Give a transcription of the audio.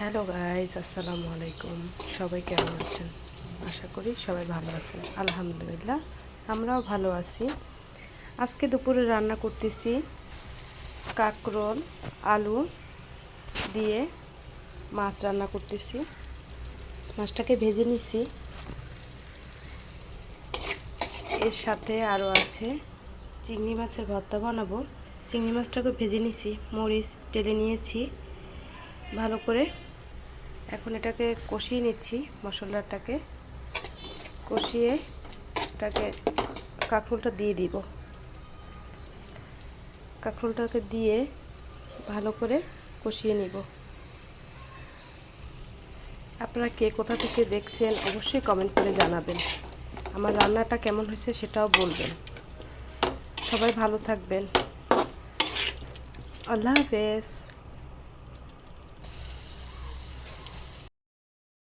Hello guys, আসসালামু আলাইকুম। সবাই কেমন আছেন? আশা করি সবাই ভালো আছেন। আলহামদুলিল্লাহ, আমরাও ভালো আছি। আজকে দুপুরে রান্না করতেছি কাঁকরোল আলু দিয়ে মাছ রান্না করতেছি। মাছটাকে ভেজে নিছি। এর সাথে আরও আছে চিংড়ি মাছের ভর্তা বানাবো। চিংড়ি মাছটাকে ভেজে নিছি, মরিচ টেলে নিয়েছি ভালো করে। এখন এটাকে কষিয়ে নিচ্ছি, মশলাটাকে কষিয়ে এটাকে কাঁকরোলটা দিয়ে দিব। কাঁকরোলটাকে দিয়ে ভালো করে কষিয়ে নিব। আপনারা কে কোথা থেকে দেখছেন অবশ্যই কমেন্ট করে জানাবেন। আমার রান্নাটা কেমন হয়েছে সেটাও বলবেন। সবাই ভালো থাকবেন। আল্লাহ হাফেজ।